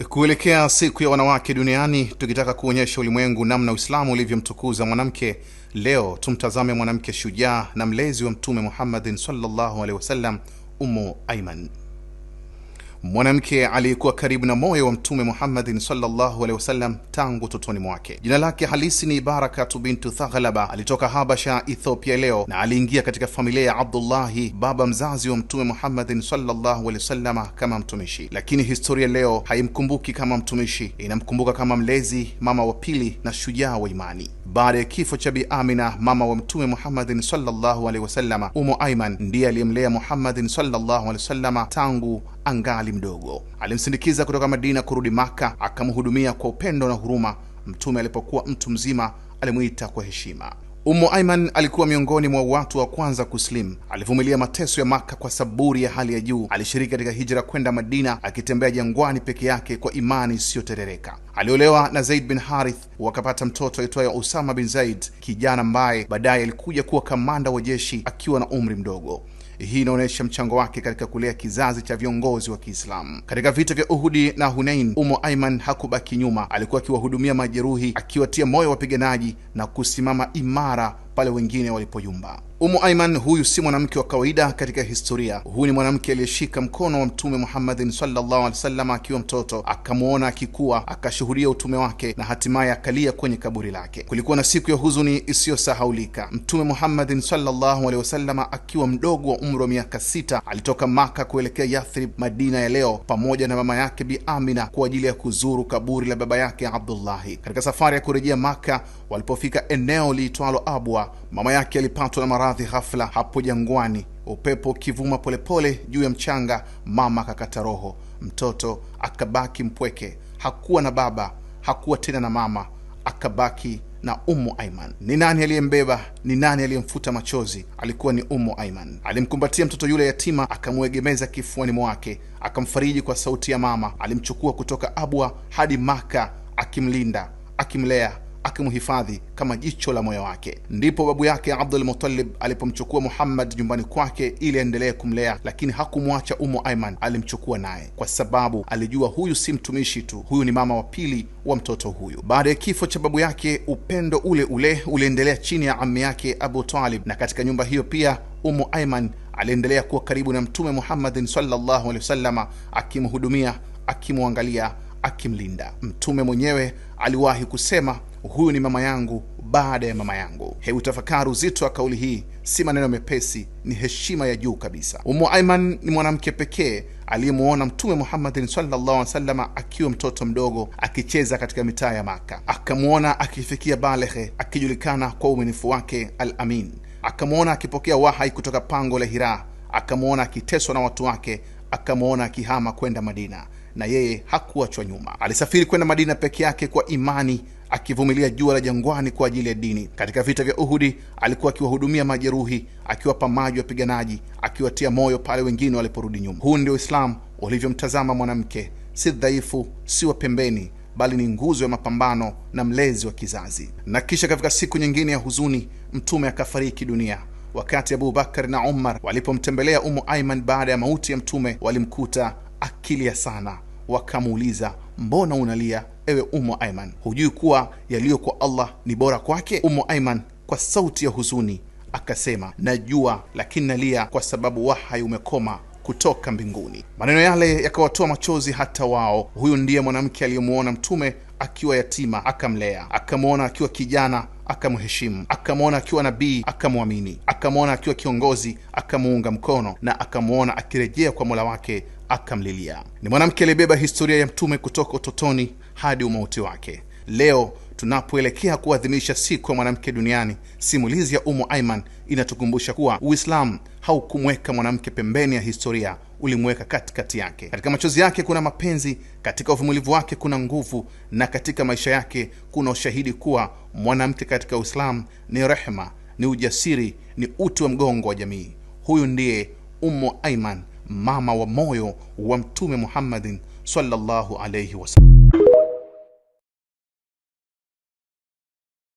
Kuelekea siku ya wanawake duniani, tukitaka kuonyesha ulimwengu namna Uislamu ulivyomtukuza mwanamke, leo tumtazame mwanamke shujaa na mlezi wa Mtume Muhammadin sallallahu alaihi wasallam, Ummu Ayman. Mwanamke aliyekuwa karibu na moyo wa Mtume Muhammadin sallallahu alaihi wasallam tangu utotoni mwake. Jina lake halisi ni Barakatu bintu Thaghlaba. Alitoka Habasha, Ethiopia leo, na aliingia katika familia ya Abdullahi, baba mzazi wa Mtume Muhammadin sallallahu alaihi wasallam, kama mtumishi. Lakini historia leo haimkumbuki kama mtumishi, inamkumbuka kama mlezi, mama wa pili na shujaa wa imani. Baada ya kifo cha Bi Amina, mama wa Mtume Muhammadin sallallahu alaihi wasallam, Ummu Ayman ndiye aliyemlea Muhammadin sallallahu alaihi wasallam tangu angali mdogo. Alimsindikiza kutoka Madina kurudi Maka, akamhudumia kwa upendo na huruma. Mtume alipokuwa mtu mzima alimuita kwa heshima. Ummu Ayman alikuwa miongoni mwa watu wa kwanza kuslim. Alivumilia mateso ya Maka kwa saburi ya hali ya juu. Alishiriki katika hijra kwenda Madina, akitembea jangwani peke yake kwa imani isiyoterereka. Aliolewa na Zaid bin Harith, wakapata mtoto aitwaye Usama bin Zaid, kijana ambaye baadaye alikuja kuwa kamanda wa jeshi akiwa na umri mdogo. Hii inaonyesha mchango wake katika kulea kizazi cha viongozi wa Kiislamu. Katika vita vya Uhudi na Hunain, Ummu Ayman hakubaki nyuma. Alikuwa akiwahudumia majeruhi, akiwatia moyo wapiganaji na kusimama imara pale wengine walipoyumba. Ummu Ayman huyu si mwanamke wa kawaida katika historia. Huyu ni mwanamke aliyeshika mkono wa Mtume Muhammadin sallallahu alaihi wasallam akiwa mtoto, akamuona akikua, akashuhudia utume wake na hatimaye akalia kwenye kaburi lake. Kulikuwa na siku ya huzuni isiyosahaulika. Mtume Muhammadin sallallahu alaihi wasallam akiwa mdogo wa umri wa miaka 6 alitoka Maka kuelekea Yathrib, Madina ya leo, pamoja na mama yake Bi Amina kwa ajili ya kuzuru kaburi la baba yake Abdullahi. Katika safari ya kurejea Maka, walipofika eneo liitwalo Abwa, mama yake alipatwa na maradhi ghafla hapo jangwani. Upepo ukivuma polepole juu ya mchanga, mama akakata roho. Mtoto akabaki mpweke, hakuwa na baba, hakuwa tena na mama, akabaki na Ummu Ayman. Ni nani aliyembeba? Ni nani aliyemfuta machozi? Alikuwa ni Ummu Ayman. Alimkumbatia mtoto yule yatima, akamwegemeza kifuani mwake, akamfariji kwa sauti ya mama. Alimchukua kutoka Abwa hadi Maka, akimlinda, akimlea, akimhifadhi kama jicho la moyo wake. Ndipo babu yake Abdul Muttalib alipomchukua Muhammad nyumbani kwake ili aendelee kumlea, lakini hakumwacha Ummu Ayman, alimchukua naye kwa sababu alijua huyu si mtumishi tu, huyu ni mama wa pili wa mtoto huyu. Baada ya kifo cha babu yake, upendo ule ule uliendelea chini ya ammi yake Abu Talib, na katika nyumba hiyo pia Ummu Ayman aliendelea kuwa karibu na Mtume Muhammadin sallallahu alaihi wasallam, akimhudumia, akimwangalia, akimlinda. Mtume mwenyewe aliwahi kusema, huyu ni mama yangu baada ya mama yangu. Hebu tafakari uzito wa kauli hii. Si maneno mepesi, ni heshima ya juu kabisa. Ummu Ayman ni mwanamke pekee aliyemuona Mtume Muhammadin sallallahu alaihi wasallam akiwa mtoto mdogo akicheza katika mitaa ya Maka. Akamuona akifikia baleghe, akijulikana kwa uaminifu wake al-Amin. Akamuona akipokea wahai kutoka pango la Hira. Akamuona akiteswa na watu wake. Akamuona akihama kwenda Madina, na yeye hakuachwa nyuma. Alisafiri kwenda Madina peke yake kwa imani, akivumilia jua la jangwani kwa ajili ya dini. Katika vita vya Uhudi alikuwa akiwahudumia majeruhi, akiwapa maji wapiganaji, akiwatia moyo pale wengine waliporudi nyuma. Huu ndio Uislamu ulivyomtazama mwanamke, si dhaifu, si wa pembeni, bali ni nguzo ya mapambano na mlezi wa kizazi. Na kisha katika siku nyingine ya huzuni, Mtume akafariki dunia. Wakati Abu Bakar na Umar walipomtembelea Ummu Ayman baada ya mauti ya Mtume, walimkuta akilia sana. Wakamuuliza, mbona unalia ewe Ummu Ayman? Hujui kuwa yaliyo kwa Allah ni bora kwake? Ummu Ayman kwa sauti ya huzuni akasema, najua, lakini nalia kwa sababu wahai umekoma kutoka mbinguni. Maneno yale yakawatoa machozi hata wao. Huyu ndiye mwanamke aliyemuona Mtume akiwa yatima, akamlea. Akamuona akiwa kijana, akamheshimu. Akamuona akiwa nabii, akamwamini. Akamuona akiwa kiongozi, akamuunga mkono, na akamuona akirejea kwa Mola wake, akamlilia. Ni mwanamke aliyebeba historia ya Mtume kutoka utotoni hadi umauti wake. Leo tunapoelekea kuadhimisha siku ya mwanamke duniani, simulizi ya Ummu Ayman inatukumbusha kuwa Uislamu haukumweka mwanamke pembeni ya historia, ulimweka katikati yake. Katika machozi yake kuna mapenzi, katika uvumilivu wake kuna nguvu, na katika maisha yake kuna ushahidi kuwa mwanamke katika Uislamu ni rehema, ni ujasiri, ni uti wa mgongo wa jamii. Huyu ndiye Ummu Ayman, mama wa moyo wa Mtume Muhammadin sallallahu alaihi wasallam.